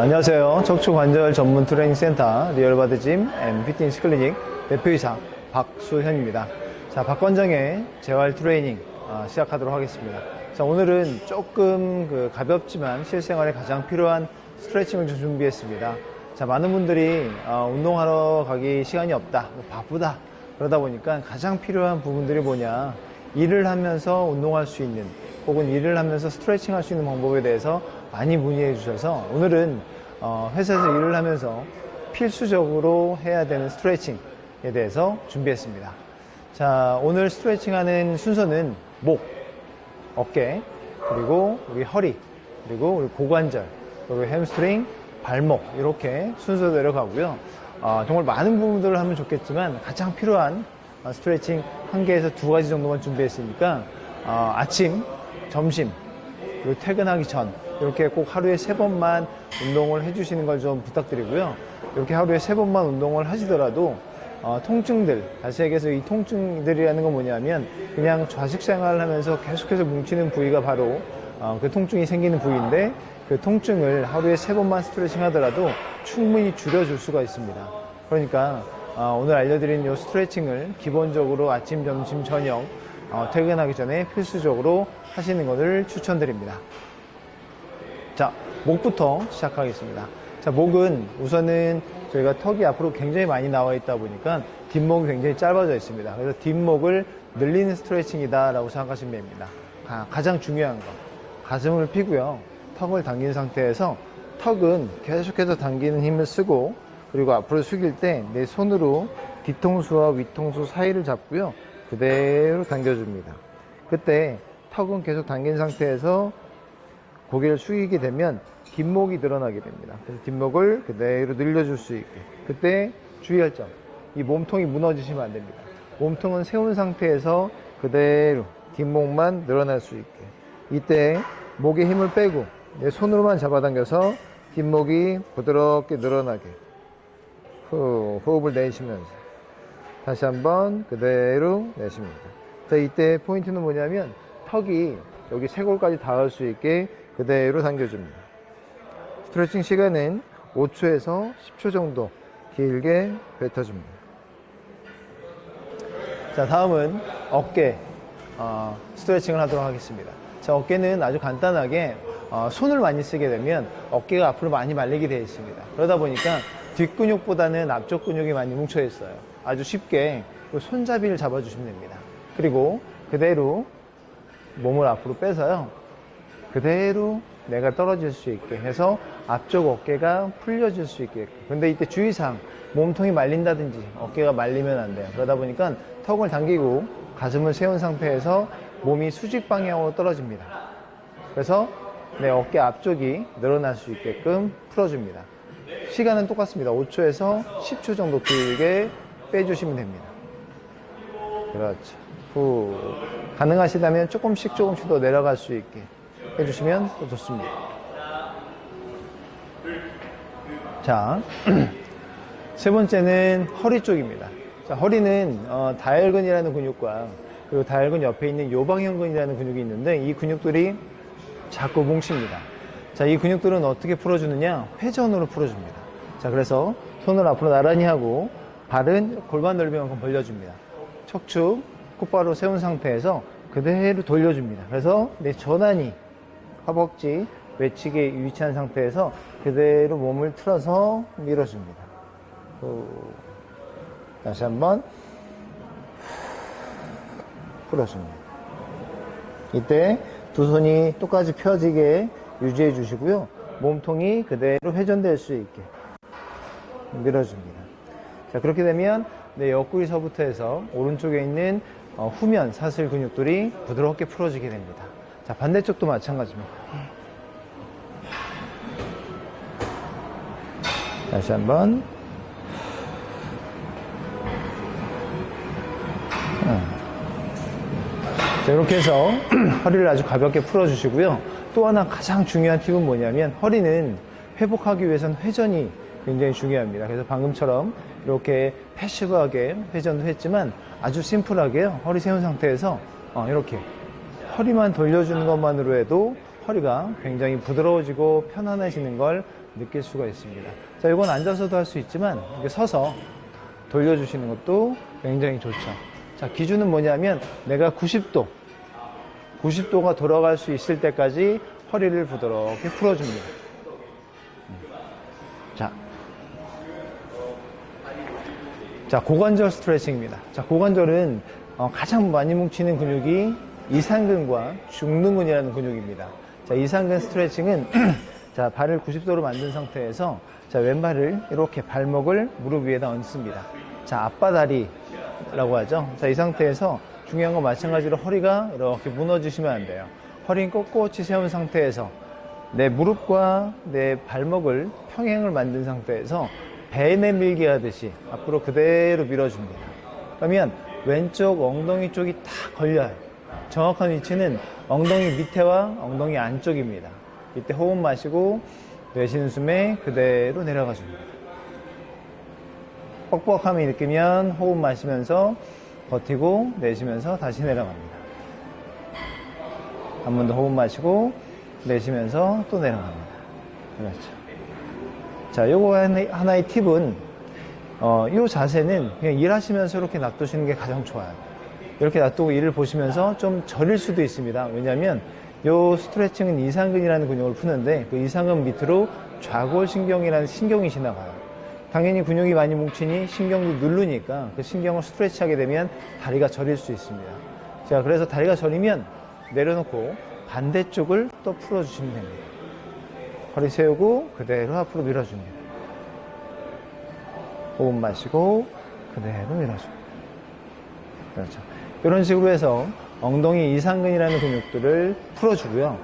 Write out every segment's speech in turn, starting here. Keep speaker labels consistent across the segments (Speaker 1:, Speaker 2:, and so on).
Speaker 1: 안녕하세요. 척추관절 전문 트레이닝 센터 리얼바디짐 앤 피트니스 클리닉 대표이사 박수현입니다. 자, 박관장의 재활 트레이닝 시작하도록 하겠습니다. 자, 오늘은 조금 가볍지만 실생활에 가장 필요한 스트레칭을 좀 준비했습니다. 자, 많은 분들이 운동하러 가기 시간이 없다, 바쁘다, 그러다 보니까 가장 필요한 부분들이 뭐냐, 일을 하면서 운동할 수 있는, 혹은 일을 하면서 스트레칭 할 수 있는 방법에 대해서 많이 문의해 주셔서 오늘은 회사에서 일을 하면서 필수적으로 해야 되는 스트레칭에 대해서 준비했습니다. 자, 오늘 스트레칭 하는 순서는 목, 어깨, 그리고 우리 허리, 그리고 우리 고관절, 그리고 햄스트링, 발목, 이렇게 순서대로 가고요. 정말 많은 부분들을 하면 좋겠지만 가장 필요한 스트레칭 1개에서 2가지 정도만 준비했으니까 아침, 점심, 그리고 퇴근하기 전 이렇게 꼭 하루에 3번만 운동을 해주시는 걸 좀 부탁드리고요. 이렇게 하루에 3번만 운동을 하시더라도 통증들, 다시 얘기해서 이 통증들이라는 건 뭐냐면 그냥 좌식 생활을 하면서 계속해서 뭉치는 부위가 바로 그 통증이 생기는 부위인데, 그 통증을 하루에 3번만 스트레칭 하더라도 충분히 줄여줄 수가 있습니다. 그러니까 오늘 알려드린 이 스트레칭을 기본적으로 아침, 점심, 저녁 퇴근하기 전에 필수적으로 하시는 것을 추천드립니다. 자, 목부터 시작하겠습니다. 자, 목은 우선은 저희가 턱이 앞으로 굉장히 많이 나와 있다 보니까 뒷목이 굉장히 짧아져 있습니다. 그래서 뒷목을 늘리는 스트레칭이다 라고 생각하시면 됩니다. 가장 중요한 거, 가슴을 펴고요, 턱을 당긴 상태에서 턱은 계속해서 당기는 힘을 쓰고, 그리고 앞으로 숙일 때 내 손으로 뒤통수와 위통수 사이를 잡고요, 그대로 당겨줍니다. 그때 턱은 계속 당긴 상태에서 고개를 숙이게 되면 뒷목이 늘어나게 됩니다. 그래서 뒷목을 그대로 늘려줄 수 있게. 그때 주의할 점, 이 몸통이 무너지시면 안 됩니다. 몸통은 세운 상태에서 그대로 뒷목만 늘어날 수 있게. 이때 목에 힘을 빼고 내 손으로만 잡아당겨서 뒷목이 부드럽게 늘어나게 호흡을 내쉬면서 다시 한번 그대로 내쉽니다. 자, 이때 포인트는 뭐냐면 턱이 여기 쇄골까지 닿을 수 있게 그대로 당겨줍니다. 스트레칭 시간은 5초에서 10초 정도 길게 뱉어줍니다. 자, 다음은 어깨 스트레칭을 하도록 하겠습니다. 자, 어깨는 아주 간단하게 손을 많이 쓰게 되면 어깨가 앞으로 많이 말리게 되어 있습니다. 그러다 보니까 뒷근육보다는 앞쪽 근육이 많이 뭉쳐 있어요. 아주 쉽게 손잡이를 잡아주시면 됩니다. 그리고 그대로 몸을 앞으로 빼서요, 그대로 내가 떨어질 수 있게 해서 앞쪽 어깨가 풀려질 수 있게. 근데 이때 주의사항, 몸통이 말린다든지 어깨가 말리면 안 돼요. 그러다 보니까 턱을 당기고 가슴을 세운 상태에서 몸이 수직 방향으로 떨어집니다. 그래서 내 어깨 앞쪽이 늘어날 수 있게끔 풀어줍니다. 시간은 똑같습니다. 5초에서 10초 정도 길게 빼주시면 됩니다. 그렇죠. 후. 가능하시다면 조금씩 더 내려갈 수 있게 해주시면 또 좋습니다. 자, 세 번째는 허리 쪽입니다. 자, 허리는 다혈근이라는 근육과 그리고 다혈근 옆에 있는 요방형근이라는 근육이 있는데, 이 근육들이 자꾸 뭉칩니다. 자, 이 근육들은 어떻게 풀어주느냐? 회전으로 풀어줍니다. 자, 그래서 손을 앞으로 나란히 하고 발은 골반 넓이만큼 벌려줍니다. 척추 똑바로 세운 상태에서 그대로 돌려줍니다. 그래서 내 전환이 허벅지 외측에 위치한 상태에서 그대로 몸을 틀어서 밀어줍니다. 다시 한번 풀어줍니다. 이때 두 손이 똑같이 펴지게 유지해 주시고요, 몸통이 그대로 회전될 수 있게 밀어줍니다. 자, 그렇게 되면 내 옆구리서부터 해서 오른쪽에 있는 후면 사슬 근육들이 부드럽게 풀어지게 됩니다. 자, 반대쪽도 마찬가지입니다. 다시 한번. 자, 이렇게 해서 허리를 아주 가볍게 풀어주시고요. 또 하나 가장 중요한 팁은 뭐냐면, 허리는 회복하기 위해서는 회전이 굉장히 중요합니다. 그래서 방금처럼 이렇게 패시브하게 회전도 했지만 아주 심플하게요, 허리 세운 상태에서 이렇게 허리만 돌려주는 것만으로 해도 허리가 굉장히 부드러워지고 편안해지는 걸 느낄 수가 있습니다. 자, 이건 앉아서도 할 수 있지만 이렇게 서서 돌려주시는 것도 굉장히 좋죠. 자, 기준은 뭐냐면 내가 90도가 돌아갈 수 있을 때까지 허리를 부드럽게 풀어줍니다. 자, 고관절 스트레칭입니다. 자, 고관절은 가장 많이 뭉치는 근육이 이상근과 중둔근이라는 근육입니다. 자, 이상근 스트레칭은 자, 발을 90도로 만든 상태에서 자, 왼발을 이렇게 발목을 무릎 위에다 얹습니다. 자, 앞바다리라고 하죠. 자, 이 상태에서 중요한 건 마찬가지로 허리가 이렇게 무너지시면 안 돼요. 허리는 꼿꼿이 세운 상태에서 내 무릎과 내 발목을 평행을 만든 상태에서 배 내밀기 하듯이 앞으로 그대로 밀어줍니다. 그러면 왼쪽 엉덩이 쪽이 딱 걸려요. 정확한 위치는 엉덩이 밑에와 엉덩이 안쪽입니다. 이때 호흡 마시고 내쉬는 숨에 그대로 내려가 줍니다. 뻑뻑함이 느끼면 호흡 마시면서 버티고 내쉬면서 다시 내려갑니다. 한 번 더 호흡 마시고 내쉬면서 또 내려갑니다. 그렇죠. 자, 요거 하나의 팁은 요 자세는 그냥 일하시면서 이렇게 놔두시는 게 가장 좋아요. 이렇게 놔두고 일을 보시면서 좀 저릴 수도 있습니다. 왜냐하면 요 스트레칭은 이상근이라는 근육을 푸는데 그 이상근 밑으로 좌골신경이라는 신경이 지나가요. 당연히 근육이 많이 뭉치니 신경도 누르니까 그 신경을 스트레치하게 되면 다리가 저릴 수 있습니다. 자, 그래서 다리가 저리면 내려놓고 반대쪽을 또 풀어주시면 됩니다. 허리 세우고 그대로 앞으로 밀어줍니다. 호흡 마시고 그대로 밀어줍니다. 그렇죠. 이런 식으로 해서 엉덩이 이상근이라는 근육들을 풀어주고요.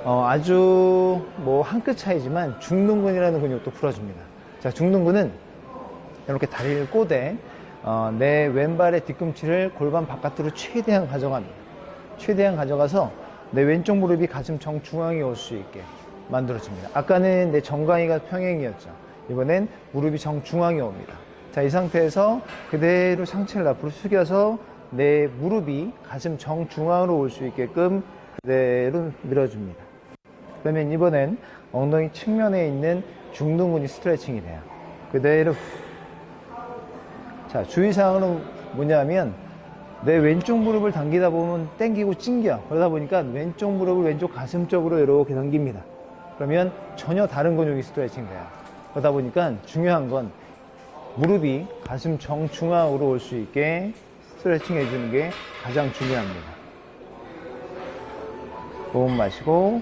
Speaker 1: 아주 한 끗 차이지만 중둔근이라는 근육도 풀어줍니다. 자, 중둔근은 이렇게 다리를 꼬대 내 왼발의 뒤꿈치를 골반 바깥으로 최대한 가져갑니다. 최대한 가져가서 내 왼쪽 무릎이 가슴 정중앙에 올 수 있게 만들어줍니다. 아까는 내 정강이가 평행이었죠. 이번엔 무릎이 정중앙에 옵니다. 자, 이 상태에서 그대로 상체를 앞으로 숙여서 내 무릎이 가슴 정중앙으로 올 수 있게끔 그대로 밀어줍니다. 그러면 이번엔 엉덩이 측면에 있는 중둔근이 스트레칭이 돼요. 그대로. 자, 주의사항은 뭐냐면 내 왼쪽 무릎을 당기다 보면 당기고 찡겨. 그러다 보니까 왼쪽 무릎을 왼쪽 가슴 쪽으로 이렇게 당깁니다. 그러면 전혀 다른 근육이 스트레칭 돼요. 그러다 보니까 중요한 건 무릎이 가슴 정중앙으로 올 수 있게 스트레칭 해주는 게 가장 중요합니다. 호흡 마시고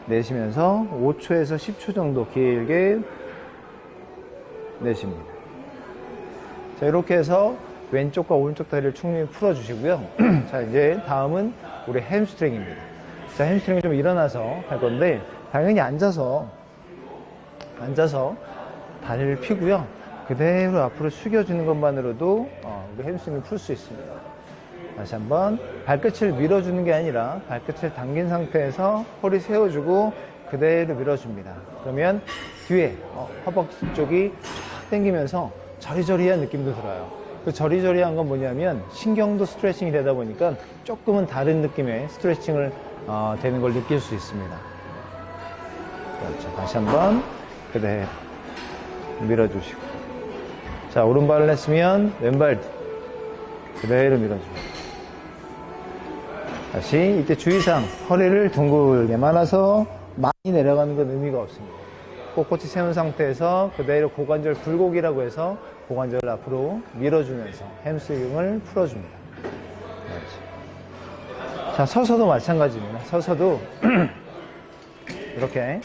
Speaker 1: 내쉬면서 5초에서 10초 정도 길게 내쉽니다. 자, 이렇게 해서 왼쪽과 오른쪽 다리를 충분히 풀어주시고요. 자, 이제 다음은 우리 햄스트링입니다. 자, 햄스트링이 좀 일어나서 할 건데 당연히 앉아서 다리를 펴고요. 그대로 앞으로 숙여주는 것만으로도 우리 햄스트링을 풀 수 있습니다. 다시 한번 발끝을 밀어주는 게 아니라 발끝을 당긴 상태에서 허리 세워주고 그대로 밀어줍니다. 그러면 뒤에 허벅지 쪽이 쫙 당기면서 저리저리한 느낌도 들어요. 그 저리저리한 건 뭐냐면 신경도 스트레칭이 되다 보니까 조금은 다른 느낌의 스트레칭을 되는 걸 느낄 수 있습니다. 그렇죠. 다시 한번 그대로 밀어주시고, 자, 오른발을 했으면 왼발 그대로 밀어줍니다. 다시 이때 주의사항, 허리를 둥글게 말아서 많이 내려가는 건 의미가 없습니다. 꼿꼿이 세운 상태에서 그대로 고관절 굴곡이라고 해서 고관절을 앞으로 밀어주면서 햄스트링을 풀어줍니다. 그렇지. 자, 서서도 마찬가지입니다. 서서도 이렇게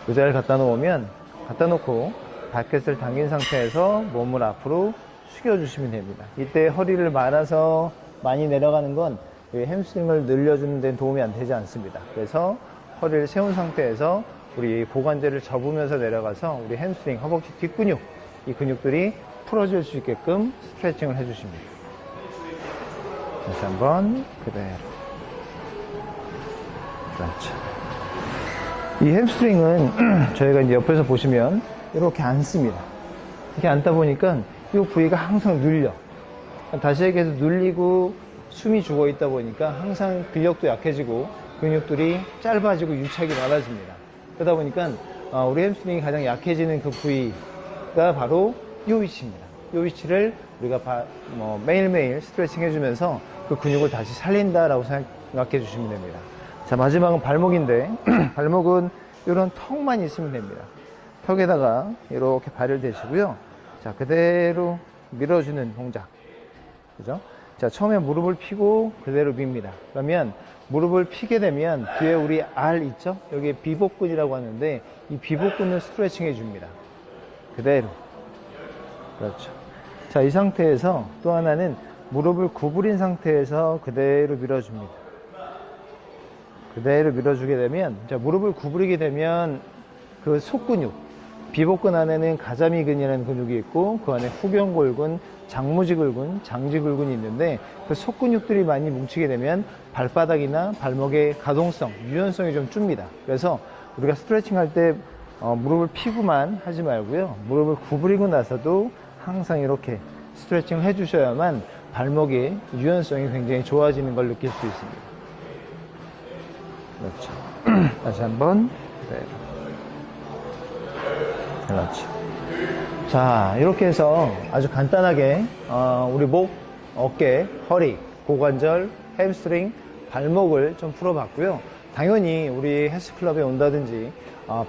Speaker 1: 의자를 갖다 놓고 발끝을 당긴 상태에서 몸을 앞으로 숙여주시면 됩니다. 이때 허리를 말아서 많이 내려가는 건 햄스트링을 늘려주는 데는 도움이 안 되지 않습니다. 그래서 허리를 세운 상태에서 우리 고관절을 접으면서 내려가서 우리 햄스트링, 허벅지 뒷근육, 이 근육들이 풀어질 수 있게끔 스트레칭을 해주십니다. 다시 한번 그대로. 그렇죠. 이 햄스트링은 저희가 이제 옆에서 보시면 이렇게 앉습니다. 이렇게 앉다 보니까 이 부위가 항상 눌려. 다시 얘기해서 눌리고 숨이 죽어 있다 보니까 항상 근력도 약해지고 근육들이 짧아지고 유착이 많아집니다. 그러다 보니까 우리 햄스트링이 가장 약해지는 그 부위가 바로 이 위치입니다. 이 위치를 우리가 매일매일 스트레칭 해주면서 그 근육을 다시 살린다라고 생각해 주시면 됩니다. 자, 마지막은 발목인데 발목은 이런 턱만 있으면 됩니다. 턱에다가 이렇게 발을 대시고요. 자, 그대로 밀어주는 동작. 그죠? 자, 처음에 무릎을 펴고 그대로 밉니다. 그러면 무릎을 펴게 되면 뒤에 우리 R 있죠? 여기에 비복근이라고 하는데 이 비복근을 스트레칭 해줍니다. 그대로. 그렇죠. 자, 이 상태에서 또 하나는 무릎을 구부린 상태에서 그대로 밀어줍니다. 그대로 밀어주게 되면, 자, 무릎을 구부리게 되면 그 속근육, 비복근 안에는 가자미근이라는 근육이 있고 그 안에 후경골근, 장무지근근, 장지근근이 있는데 그 속근육들이 많이 뭉치게 되면 발바닥이나 발목의 가동성, 유연성이 좀 줍니다. 그래서 우리가 스트레칭 할 때 무릎을 펴고만 하지 말고요. 무릎을 구부리고 나서도 항상 이렇게 스트레칭을 해주셔야만 발목의 유연성이 굉장히 좋아지는 걸 느낄 수 있습니다. 그렇죠. 다시 한번. 네. 그렇죠. 자, 이렇게 해서 아주 간단하게 우리 목, 어깨, 허리, 고관절, 햄스트링, 발목을 좀 풀어봤고요. 당연히 우리 헬스클럽에 온다든지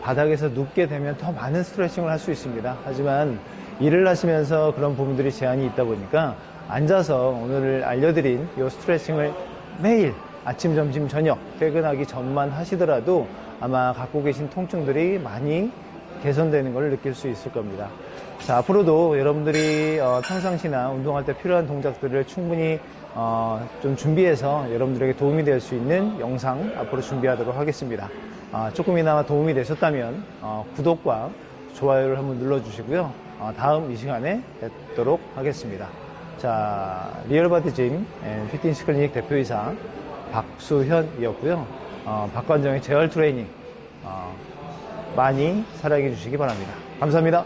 Speaker 1: 바닥에서 눕게 되면 더 많은 스트레칭을 할 수 있습니다. 하지만 일을 하시면서 그런 부분들이 제한이 있다 보니까 앉아서 오늘 알려드린 이 스트레칭을 매일 아침, 점심, 저녁 퇴근하기 전만 하시더라도 아마 갖고 계신 통증들이 많이 개선되는 걸 느낄 수 있을 겁니다. 자, 앞으로도 여러분들이 평상시나 운동할 때 필요한 동작들을 충분히 좀 준비해서 여러분들에게 도움이 될 수 있는 영상 앞으로 준비하도록 하겠습니다. 조금이나마 도움이 되셨다면 구독과 좋아요를 한번 눌러주시고요. 다음 이 시간에 뵙도록 하겠습니다. 자, 리얼바디짐 앤 피트니스 클리닉 대표이사 박수현이었고요. 박관정의 재활 트레이닝 많이 사랑해 주시기 바랍니다. 감사합니다.